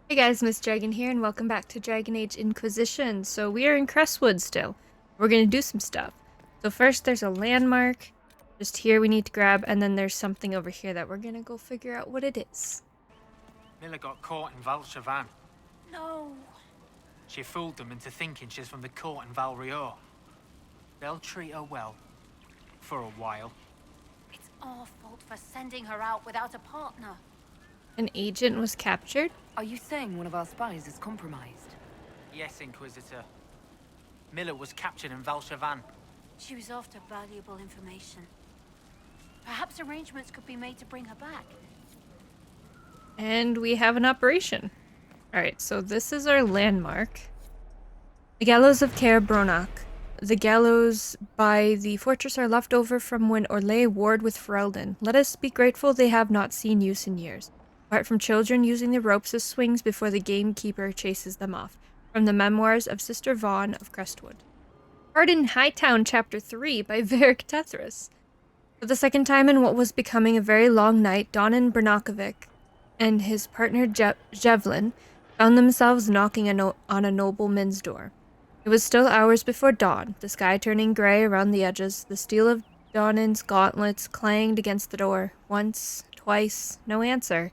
Hey guys, Miss Dragon here, and welcome back to Dragon Age Inquisition. So we are in Crestwood still. We're gonna do some stuff. So first there's a landmark. Just here we need to grab, and then there's something over here that we're gonna go figure out what it is. Miller got caught in Valchavan. No. She fooled them into thinking she's from the court in Valrior. They'll treat her well. For a while. It's our fault for sending her out without a partner. An agent was captured? Are you saying one of our spies is compromised? Yes, Inquisitor. Miller was captured in Valchavan. She was after valuable information. Perhaps arrangements could be made to bring her back. And we have an operation. Alright, so this is our landmark. The Gallows of Caer Bronach. The gallows by the fortress are left over from when Orlais warred with Ferelden. Let us be grateful they have not seen use in years. Apart from children using the ropes as swings before the gamekeeper chases them off. From the memoirs of Sister Vaughn of Crestwood. Pardon Hightown Chapter 3 by Varric Tethras. For the second time in what was becoming a very long night, Donan Bernakovic and his partner Jevlin found themselves knocking on a nobleman's door. It was still hours before dawn, the sky turning gray around the edges. The steel of Donan's gauntlets clanged against the door. Once, twice, no answer.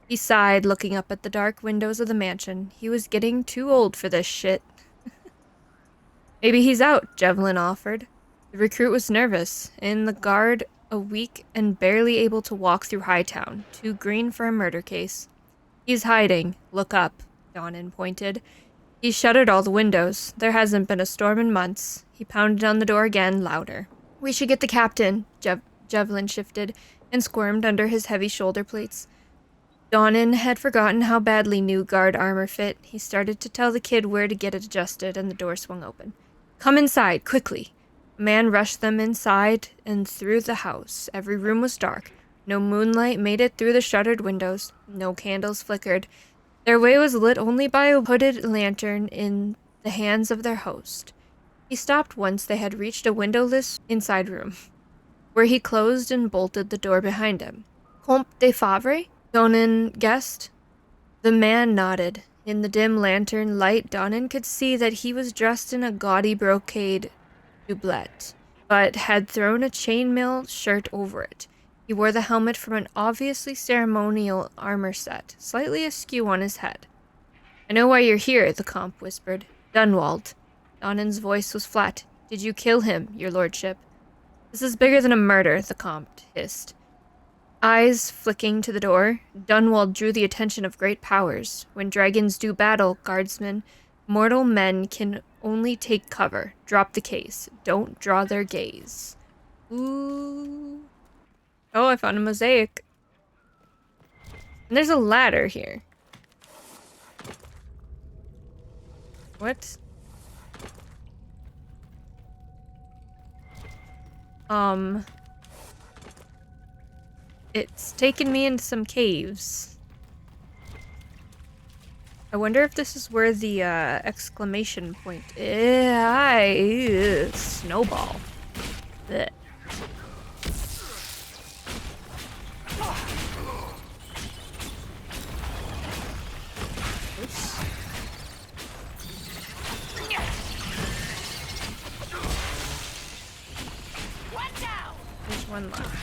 He sighed, looking up at the dark windows of the mansion. He was getting too old for this shit. Maybe he's out, Jevlin offered. The recruit was nervous. In the guard, a weak and barely able to walk through Hightown. Too green for a murder case. He's hiding. Look up, Donan pointed. He shuttered all the windows. There hasn't been a storm in months. He pounded on the door again, louder. We should get the captain, Jevlin shifted and squirmed under his heavy shoulder plates. Donan had forgotten how badly new guard armor fit. He started to tell the kid where to get it adjusted, and the door swung open. Come inside, quickly. A man rushed them inside and through the house. Every room was dark. No moonlight made it through the shuttered windows. No candles flickered. Their way was lit only by a hooded lantern in the hands of their host. He stopped once they had reached a windowless inside room, where he closed and bolted the door behind him. Comte de Favre? Donan guessed. The man nodded. In the dim lantern light, Donan could see that he was dressed in a gaudy brocade doublet, but had thrown a chainmail shirt over it. He wore the helmet from an obviously ceremonial armor set, slightly askew on his head. I know why you're here, the comp whispered. Dunwald. Donan's voice was flat. Did you kill him, your lordship? This is bigger than a murder, the comp hissed. Eyes flicking to the door, Dunwald drew the attention of great powers. When dragons do battle, guardsmen, mortal men can only take cover. Drop the case. Don't draw their gaze. Ooh. Oh, I found a mosaic. And there's a ladder here. What? It's taken me into some caves. I wonder if this is where the exclamation point is. Snowball. Blech. Oops. There's one left.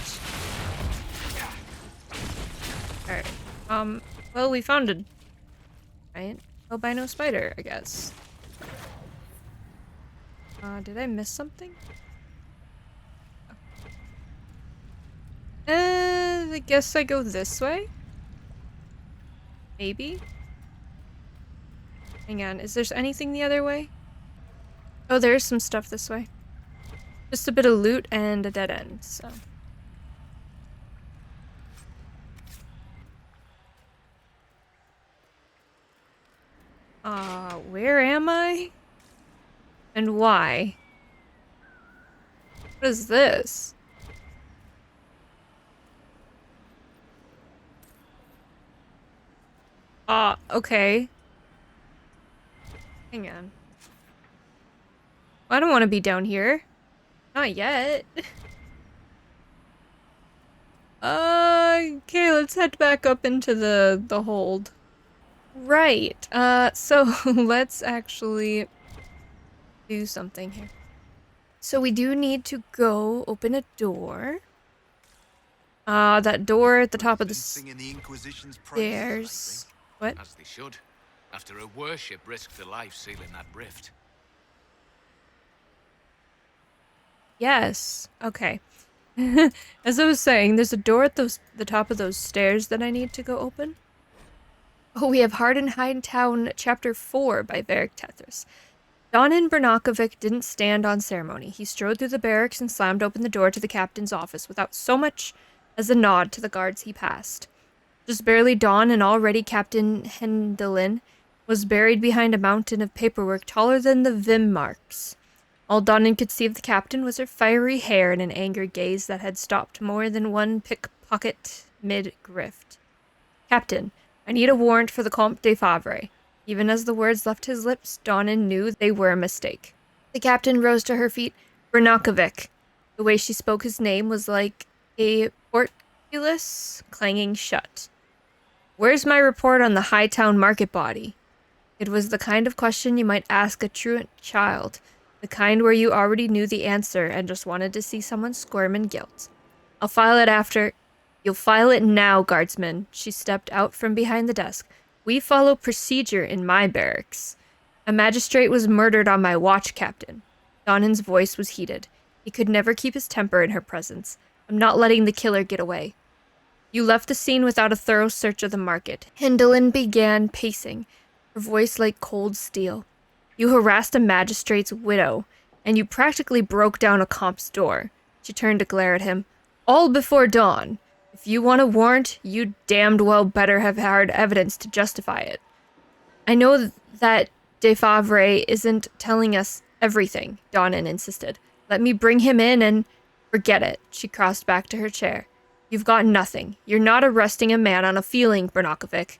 Alright. Well, we found a giant albino spider, I guess. Did I miss something? I guess I go this way? Maybe? Hang on, is there anything the other way? Oh, there's some stuff this way. Just a bit of loot and a dead end, so... where am I? And why? What is this? Okay. Hang on. I don't want to be down here. Not yet. Okay, let's head back up into the hold. Right. So let's actually do something here. So we do need to go open a door. That door at the top of the Been singing the Inquisition's stairs. praises What? As they should. After a worship risked her life sealing that rift. Yes. Okay. As I was saying, there's a door at the top of those stairs that I need to go open. Oh, we have Hardenheim Town Chapter 4 by Varric Tethys. Donan Bernakovic didn't stand on ceremony. He strode through the barracks and slammed open the door to the captain's office without so much as a nod to the guards he passed. Just barely dawn, and already Captain Hendelin was buried behind a mountain of paperwork taller than the Vim marks. All Donan could see of the captain was her fiery hair and an angry gaze that had stopped more than one pickpocket mid-grift. Captain, I need a warrant for the Comte de Favre. Even as the words left his lips, Donan knew they were a mistake. The captain rose to her feet. Bernakovic. The way she spoke his name was like a portcullis clanging shut. Where's my report on the Hightown market body? It was the kind of question you might ask a truant child, the kind where you already knew the answer and just wanted to see someone squirm in guilt. I'll file it after. You'll file it now, guardsman. She stepped out from behind the desk. We follow procedure in my barracks. A magistrate was murdered on my watch, Captain. Donan's voice was heated. He could never keep his temper in her presence. I'm not letting the killer get away. You left the scene without a thorough search of the market. Hendelin began pacing, her voice like cold steel. You harassed a magistrate's widow, and you practically broke down a comp's door. She turned to glare at him. All before dawn. If you want a warrant, you damned well better have hard evidence to justify it. I know that De Favre isn't telling us everything, Donan insisted. Let me bring him in and... Forget it. She crossed back to her chair. You've got nothing. You're not arresting a man on a feeling, Bernakovic.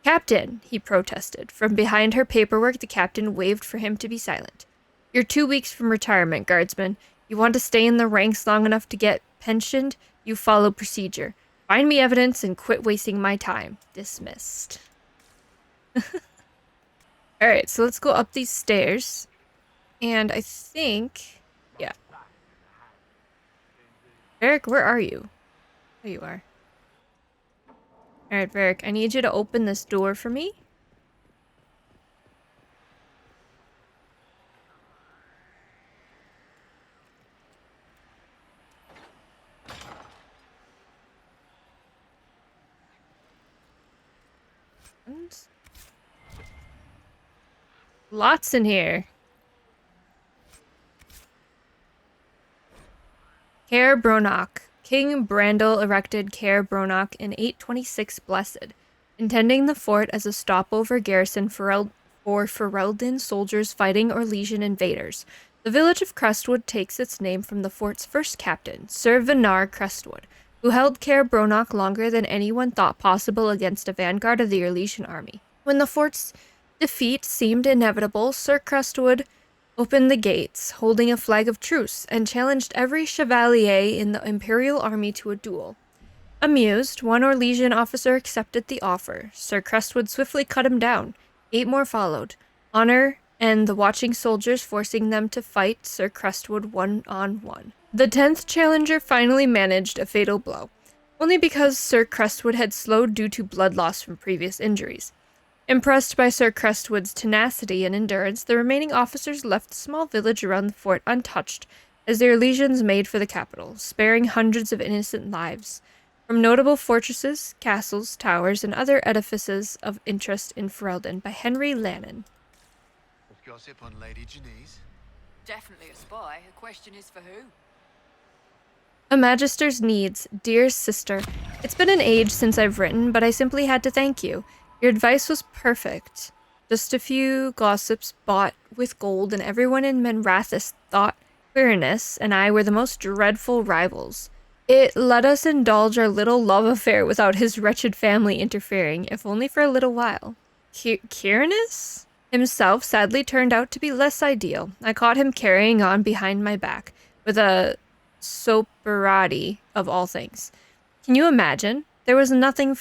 Captain, he protested. From behind her paperwork, the captain waved for him to be silent. You're 2 weeks from retirement, guardsman. You want to stay in the ranks long enough to get pensioned? You follow procedure. Find me evidence and quit wasting my time. Dismissed. Alright, so let's go up these stairs. And I think... Yeah. Varric, where are you? There you are. Alright, Varric, I need you to open this door for me. Lots in here. Caer Bronach. King Brandel erected Caer Bronach in 826 Blessed, intending the fort as a stopover garrison for Ferelden soldiers fighting Orlesian invaders. The village of Crestwood takes its name from the fort's first captain, Sir Venar Crestwood, who held Caer Bronach longer than anyone thought possible against a vanguard of the Orlesian army. When the fort's defeat seemed inevitable, Sir Crestwood opened the gates, holding a flag of truce, and challenged every chevalier in the Imperial army to a duel. Amused, one Orlesian officer accepted the offer. Sir Crestwood swiftly cut him down. 8 more followed. Honor and the watching soldiers forcing them to fight Sir Crestwood one-on-one. The 10th challenger finally managed a fatal blow, only because Sir Crestwood had slowed due to blood loss from previous injuries. Impressed by Sir Crestwood's tenacity and endurance, the remaining officers left the small village around the fort untouched as their legions made for the capital, sparing hundreds of innocent lives. From notable fortresses, castles, towers, and other edifices of interest in Ferelden by Henry Lannon. Gossip on Lady Janice. Definitely a spy. The question is for who? A Magister's needs, dear sister. It's been an age since I've written, but I simply had to thank you. Your advice was perfect. Just a few gossips bought with gold, and everyone in Menrathis thought Quirinus and I were the most dreadful rivals. It let us indulge our little love affair without his wretched family interfering, if only for a little while. Quirinus? Himself sadly turned out to be less ideal. I caught him carrying on behind my back, with a soperati of all things. Can you imagine? There was nothing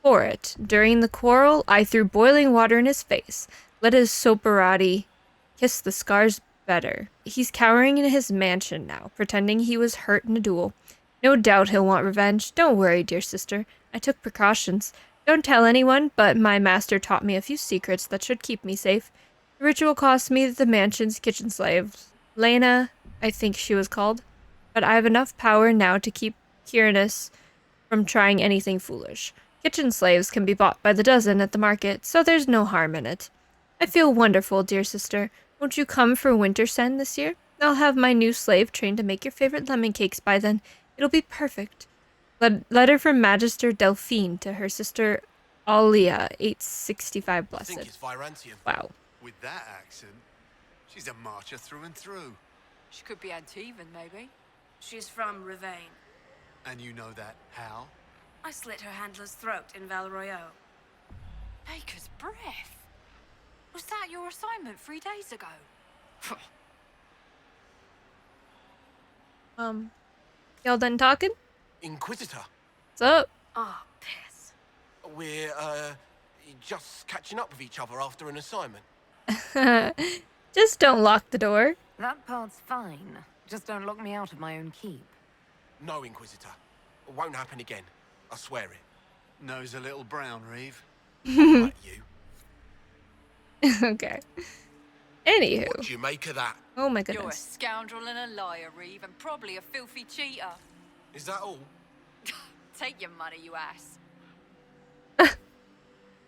for it. During the quarrel, I threw boiling water in his face. Let his soparati kiss the scars better. He's cowering in his mansion now, pretending he was hurt in a duel. No doubt he'll want revenge. Don't worry, dear sister. I took precautions. Don't tell anyone, but my master taught me a few secrets that should keep me safe. The ritual cost me the mansion's kitchen slave, Lena, I think she was called. But I have enough power now to keep Kieranus from trying anything foolish. Kitchen slaves can be bought by the dozen at the market, so there's no harm in it. I feel wonderful, dear sister. Won't you come for Wintersend this year? I'll have my new slave trained to make your favorite lemon cakes by then. It'll be perfect. Letter from Magister Delphine to her sister Alia, 865 I think blessed. it's Virantium. Wow. With that accent, she's a marcher through and through. She could be Antivan, maybe. She's from Ravane. And you know that how? I slit her handler's throat in Val Royeaux. Baker's breath. Was that your assignment 3 days ago? Y'all done talking? Inquisitor. What's up? Ah, piss. We're, just catching up with each other after an assignment. Just don't lock the door. That part's fine. Just don't lock me out of my own keep. No, Inquisitor. It won't happen again. I swear it. Nose a little brown, Reeve. Like you. Okay. Anywho. What do you make of that? Oh my You're a goodness. scoundrel and a liar, Reeve, and probably a filthy cheater. Is that all? Take your money, you ass.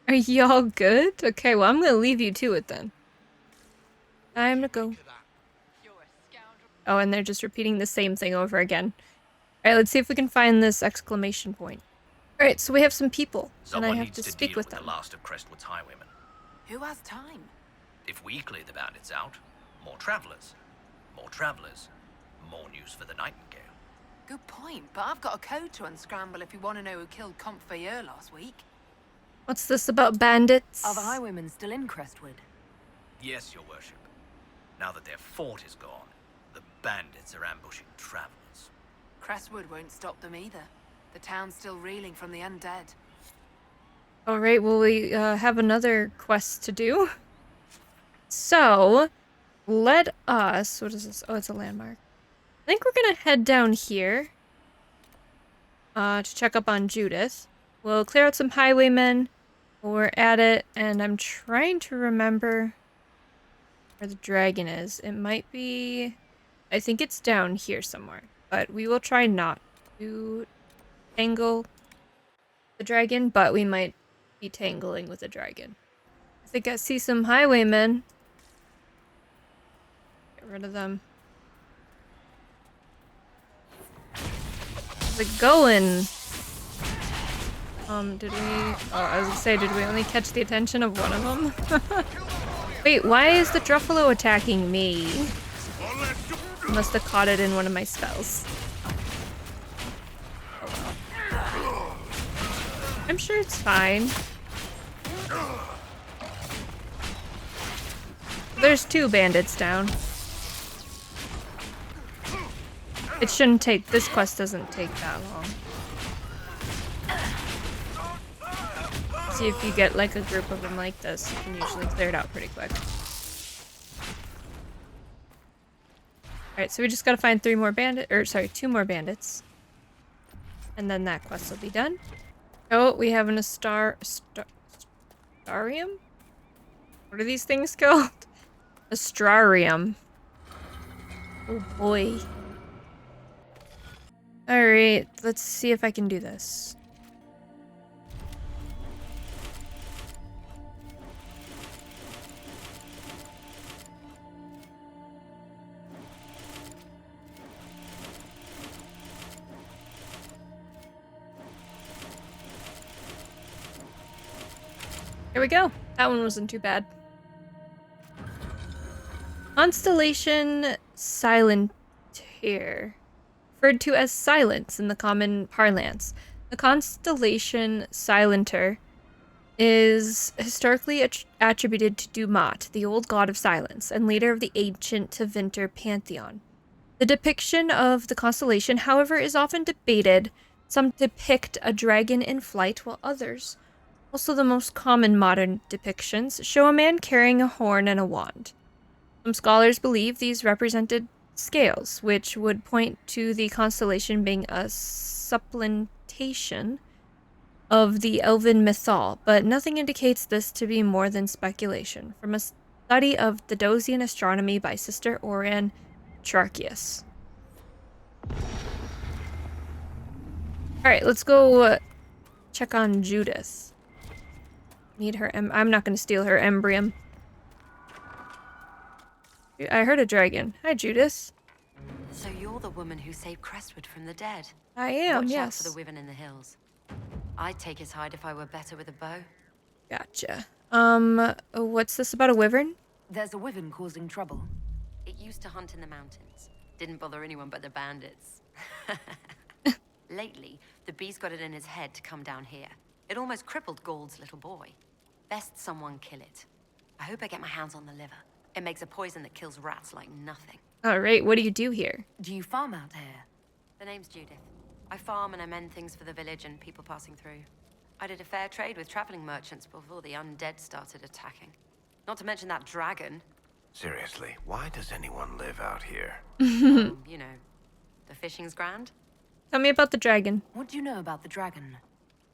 Are y'all good? Okay, well, I'm gonna leave you to it then. Time to go. Make of that? You're a scoundrel. Oh, and they're just repeating the same thing over again. Alright, let's see if we can find this exclamation point. Alright, so we have some people, Someone and I have needs to to speak deal with with them. the last of Crestwood's highwaymen. Who has time? If we clear the bandits out, more travelers. More travelers. More news for the Nightingale. Good point, but I've got a code to unscramble if you want to know who killed Comte Fayeur last week. What's this about bandits? Are the highwaymen still in Crestwood? Yes, your worship. Now that their fort is gone, the bandits are ambushing travelers. Crestwood won't stop them either. The town's still reeling from the undead. Alright, well, we have another quest to do. So, let us... What is this? Oh, it's a landmark. I think we're gonna head down here to check up on Judith. We'll clear out some highwaymen. We're at it, and I'm trying to remember where the dragon is. It might be... I think it's down here somewhere. But we will try not to tangle the dragon, but we might be tangling with the dragon. I think I see some highwaymen. Get rid of them. How's it going? Did we... Oh, I was gonna say, did we only catch the attention of one of them? Wait, why is the Druffalo attacking me? I must have caught it in one of my spells. Oh well. I'm sure it's fine. There's 2 bandits down. It shouldn't take... This quest doesn't take that long. See if you get like a group of them like this, you can usually clear it out pretty quick. Alright, so we just gotta find 2 more bandits. And then that quest will be done. Oh, we have an Astrarium? What are these things called? Astrarium. Oh boy. Alright, let's see if I can do this. Here we go. That one wasn't too bad. Constellation Silentier. Referred to as silence in the common parlance. The constellation Silenter is historically attributed to Dumat, the old god of silence, and leader of the ancient Tevinter pantheon. The depiction of the constellation, however, is often debated. Some depict a dragon in flight, while others also the most common modern depictions, show a man carrying a horn and a wand. Some scholars believe these represented scales, which would point to the constellation being a supplantation of the elven mythal, but nothing indicates this to be more than speculation from a study of the Dosian astronomy by Sister Orian Charchius. Alright, let's go check on Judith. Need her I'm not gonna steal her embrium. I heard a dragon. Hi, Judith. So you're the woman who saved Crestwood from the dead? I am, Watch yes. out for the wyvern in the hills. I'd take his hide if I were better with a bow. Gotcha. What's this about a wyvern? There's a wyvern causing trouble. It used to hunt in the mountains. Didn't bother anyone but the bandits. Lately, the beast got it in his head to come down here. It almost crippled Gauld's little boy. Best someone kill it. I hope I get my hands on the liver. It makes a poison that kills rats like nothing. Alright, what do you do here? Do you farm out here? The name's Judith. I farm and I mend things for the village and people passing through. I did a fair trade with traveling merchants before the undead started attacking. Not to mention that dragon. Seriously, why does anyone live out here? You know, the fishing's grand. Tell me about the dragon. What do you know about the dragon?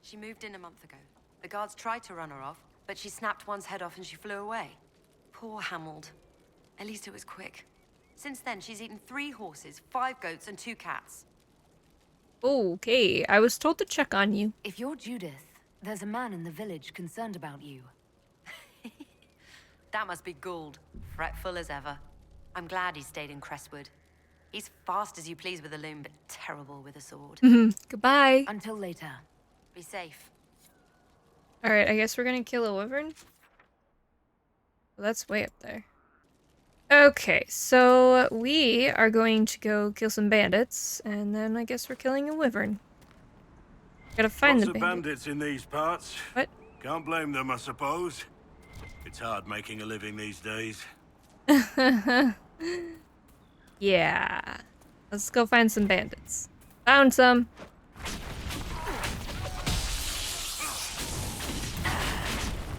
She moved in a month ago. The guards tried to run her off, but she snapped one's head off and she flew away. Poor Hamold. At least it was quick. Since then, she's eaten 3 horses, 5 goats, and 2 cats. Okay, I was told to check on you. If you're Judith, there's a man in the village concerned about you. That must be Gould, fretful as ever. I'm glad he stayed in Crestwood. He's fast as you please with a loom, but terrible with a sword. Goodbye. Until later. Be safe. Alright, I guess we're gonna kill a wyvern. Well, that's way up there. Okay, so we are going to go kill some bandits, and then I guess we're killing a wyvern. Gotta find Lots the of bandits in these parts. What? Can't blame them, I suppose. It's hard making a living these days. Yeah. Let's go find some bandits. Found some.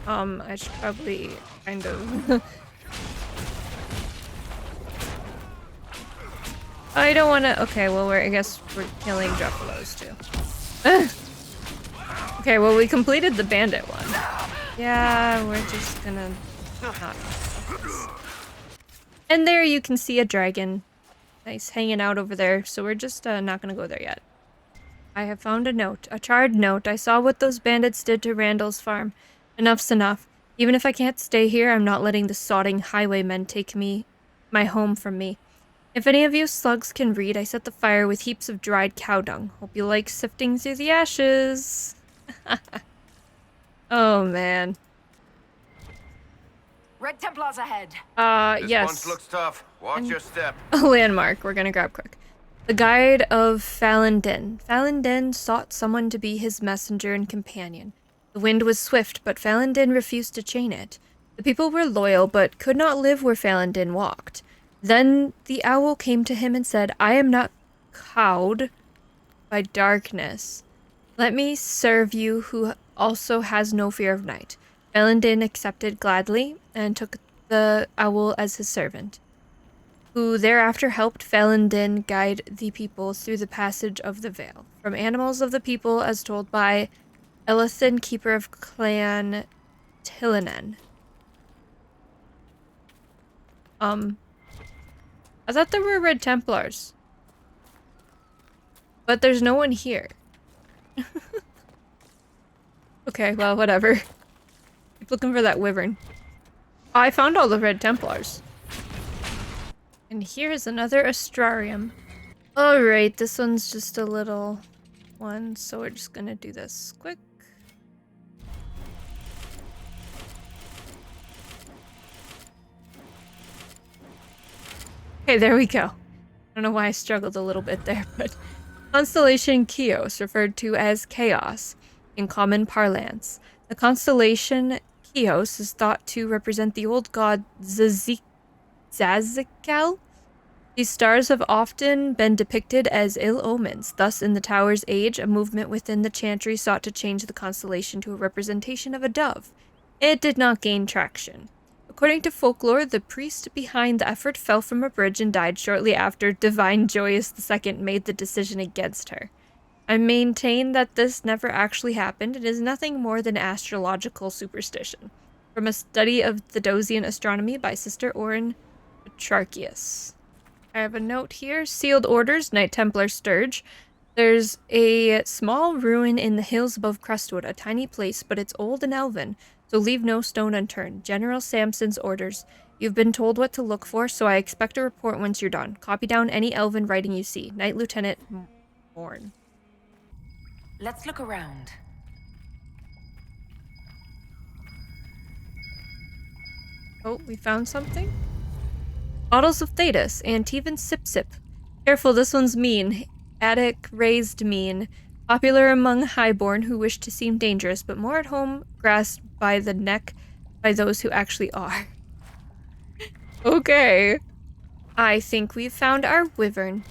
I should probably kind of... I don't want to... Okay, well, I guess we're killing Juffalos, too. Okay, well, we completed the bandit one. Yeah, we're just gonna... not... And there you can see a dragon. Nice, hanging out over there. So we're just not gonna go there yet. I have found a note. A charred note. I saw what those bandits did to Randall's farm. Enough's enough. Even if I can't stay here, I'm not letting the sodding highwaymen take my home from me. If any of you slugs can read, I set the fire with heaps of dried cow dung. Hope you like sifting through the ashes. Oh, man. Red Templars ahead. Yes. This one looks tough. Watch your step. A landmark. We're gonna grab quick. The Guide of Falun Din. Falun Din sought someone to be his messenger and companion. The wind was swift, but Falun Din refused to chain it. The people were loyal, but could not live where Falun Din walked. Then the owl came to him and said, I am not cowed by darkness. Let me serve you who also has no fear of night. Falun Din accepted gladly and took the owl as his servant, who thereafter helped Falun Din guide the people through the passage of the veil, from animals of the people as told by Elethin, keeper of Clan Tillinen. I thought there were Red Templars. But there's no one here. Okay, well, whatever. Keep looking for that wyvern. Oh, I found all the Red Templars. And here's another Astrarium. Alright, this one's just a little one, so we're just gonna do this quick. Okay, there we go. I don't know why I struggled a little bit there, but... Constellation Chios, referred to as Chaos in common parlance. The constellation Chios is thought to represent the old god Zazical, These stars have often been depicted as ill omens. Thus, in the tower's age, a movement within the chantry sought to change the constellation to a representation of a dove. It did not gain traction. According to folklore, the priest behind the effort fell from a bridge and died shortly after Divine Joyous II made the decision against her. I maintain that this never actually happened and is nothing more than astrological superstition. From a study of the Dosian astronomy by Sister Orin Petrarchius. I have a note here. Sealed orders, Knight Templar Sturge. There's a small ruin in the hills above Crestwood, a tiny place, but it's old and elven, so leave no stone unturned. General Samson's orders. You've been told what to look for, so I expect a report once you're done. Copy down any elven writing you see. Knight Lieutenant Morn. Let's look around. Oh, we found something? Bottles of Thetis, Antivan Sip Sip. Careful, this one's mean. Attic raised mean. Popular among highborn who wish to seem dangerous, but more at home, grasped by the neck by those who actually are. Okay. I think we've found our wyvern.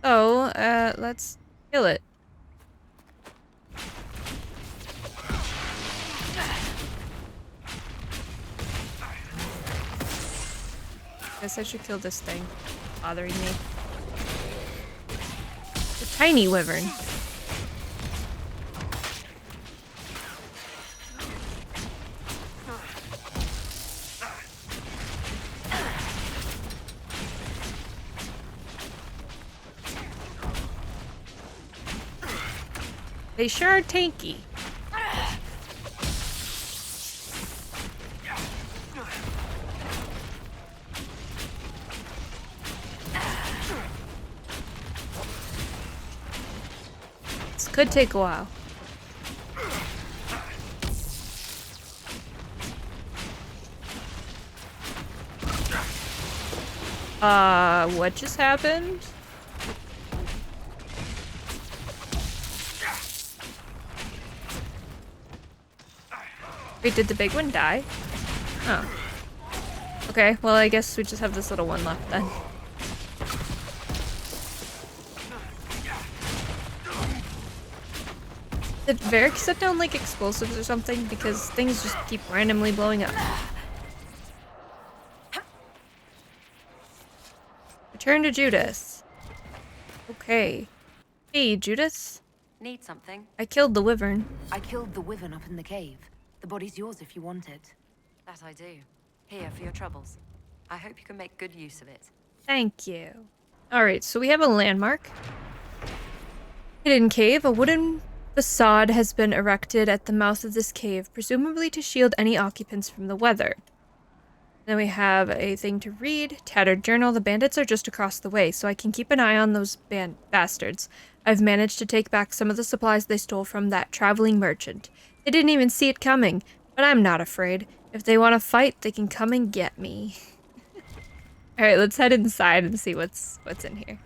So, let's kill it. Guess I should kill this thing. Bothering me. A tiny wyvern. They sure are tanky. This could take a while. What just happened? Wait, did the big one die? Oh. Okay, well I guess we just have this little one left then. Did Varric set down like explosives or something? Because things just keep randomly blowing up. Return to Judas. Okay. Hey, Judas. Need something? I killed the wyvern. I killed the wyvern up in the cave. The body's yours if you want it. That I do. Here for your troubles. I hope you can make good use of it. Thank you. Alright, so we have a landmark. Hidden cave. A wooden facade has been erected at the mouth of this cave, presumably to shield any occupants from the weather. Then we have a thing to read. Tattered journal. The bandits are just across the way, so I can keep an eye on those bastards. I've managed to take back some of the supplies they stole from that traveling merchant. They didn't even see it coming, but I'm not afraid. If they want to fight, they can come and get me. Alright, let's head inside and see what's in here.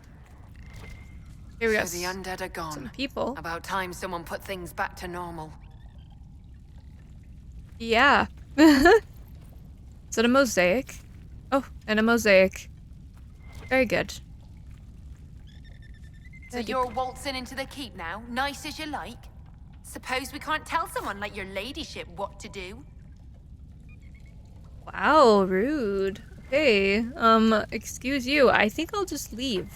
Here we go. So the undead are gone. Some people. About time someone put things back to normal. Yeah. Is it a mosaic? Oh, and a mosaic. Very good. So you're waltzing into the keep now, nice as you like? Suppose we can't tell someone like your ladyship what to do? Wow, rude. Okay, excuse you. I think I'll just leave.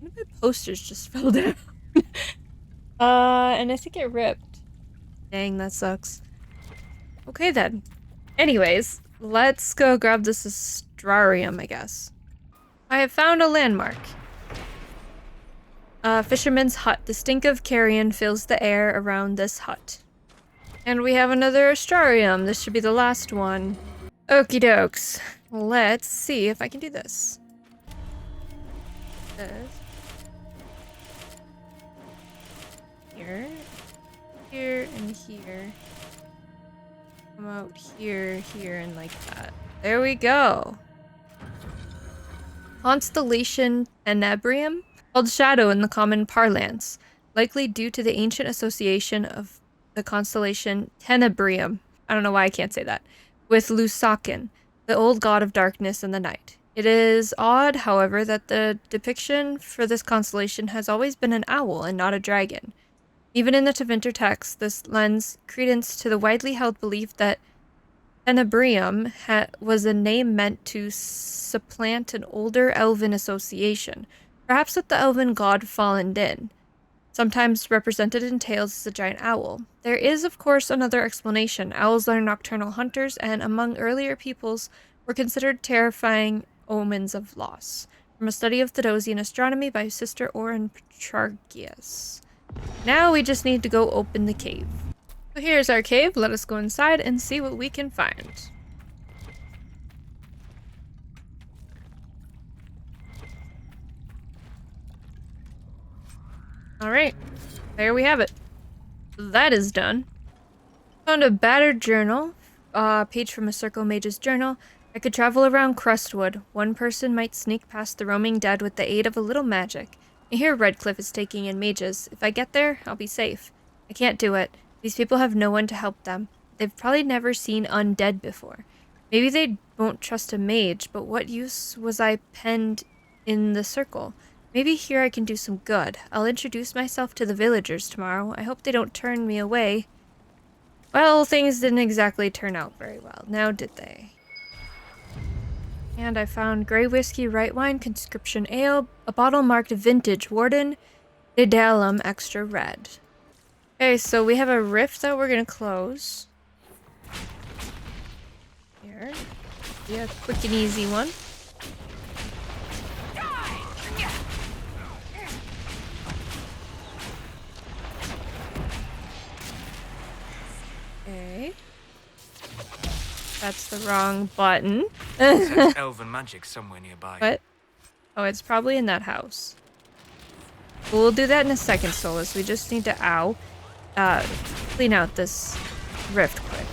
One of my posters just fell down. And I think it ripped. Dang, that sucks. Okay then. Anyways, let's go grab this Astrarium, I guess. I have found a landmark. Fisherman's hut. Distinctive carrion fills the air around this hut. And we have another Astrarium. This should be the last one. Okie dokes. Let's see if I can do this. Here. Here and here. Come out here, here, and like that. There we go. Constellation Tenebrium, called Shadow in the common parlance, likely due to the ancient association of the constellation Tenebrium. I don't know why I can't say that. With Lusakin, the old god of darkness and the night. It is odd, however, that the depiction for this constellation has always been an owl and not a dragon. Even in the Tevinter text, this lends credence to the widely held belief that Tenebrium was a name meant to supplant an older elven association, perhaps with the elven god Fallen Din, sometimes represented in tales as a giant owl. There is, of course, another explanation. Owls are nocturnal hunters, and among earlier peoples were considered terrifying omens of loss. From a study of Thedosian astronomy by Sister Orin Petrarchius. Now we just need to go open the cave. So here's our cave. Let us go inside and see what we can find. Alright, there we have it. That is done. Found a battered journal, page from a Circle Mage's journal. I could travel around Crestwood. One person might sneak past the roaming dead with the aid of a little magic. I hear Redcliffe is taking in mages. If I get there, I'll be safe. I can't do it. These people have no one to help them. They've probably never seen undead before. Maybe they won't trust a mage, but what use was I penned in the circle? Maybe here I can do some good. I'll introduce myself to the villagers tomorrow. I hope they don't turn me away. Well, things didn't exactly turn out very well, now did they? And I found grey whiskey, right wine, conscription ale, a bottle marked vintage, Warden, Idalum extra red. Okay, so we have a rift that we're gonna close. Here. Be a quick and easy one. Okay. That's the wrong button. There's elven magic somewhere nearby. What? Oh, it's probably in that house. We'll do that in a second, Solus. We just need to, clean out this rift quick.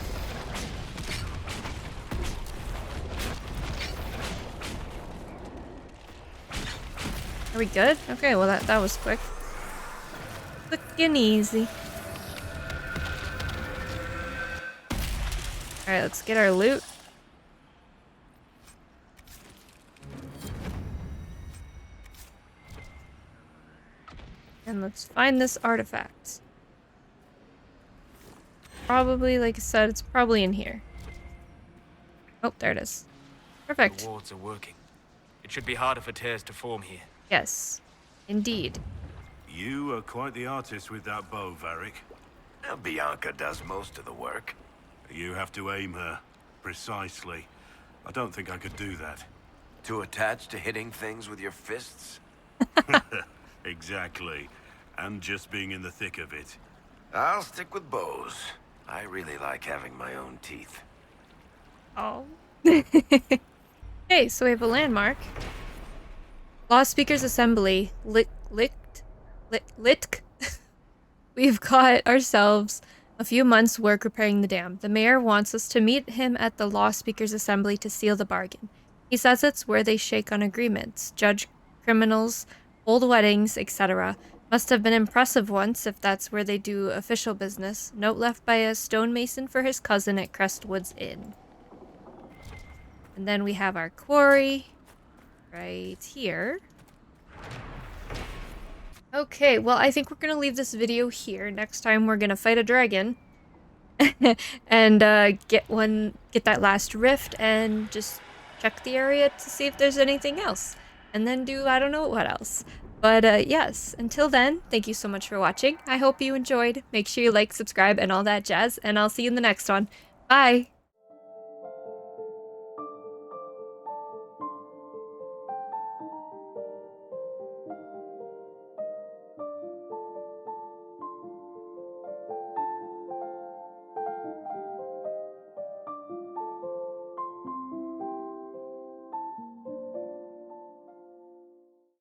Are we good? Okay, well that was quick. Quick and easy. Alright, let's get our loot. And let's find this artifact. Probably, like I said, it's probably in here. Oh, there it is. Perfect. The wards are working. It should be harder for tears to form here. Yes, indeed. You are quite the artist with that bow, Varric. Bianca does most of the work. You have to aim her precisely. I don't think I could do that. Too attached to hitting things with your fists? Exactly. And just being in the thick of it. I'll stick with bows. I really like having my own teeth. Oh. Okay, so we have a landmark. Lost Speakers Assembly. Litk. We've got ourselves a few months' work repairing the dam. The mayor wants us to meet him at the Lost Speakers Assembly to seal the bargain. He says it's where they shake on agreements, judge criminals, hold weddings, etc. Must have been impressive once if that's where they do official business. Note left by a stonemason for his cousin at Crestwood's Inn. And then we have our quarry right here. Okay, well, I think we're going to leave this video here. Next time we're going to fight a dragon and get that last rift and just check the area to see if there's anything else. And then do I don't know what else. But yes, until then, thank you so much for watching. I hope you enjoyed. Make sure you like, subscribe, and all that jazz, and I'll see you in the next one. Bye!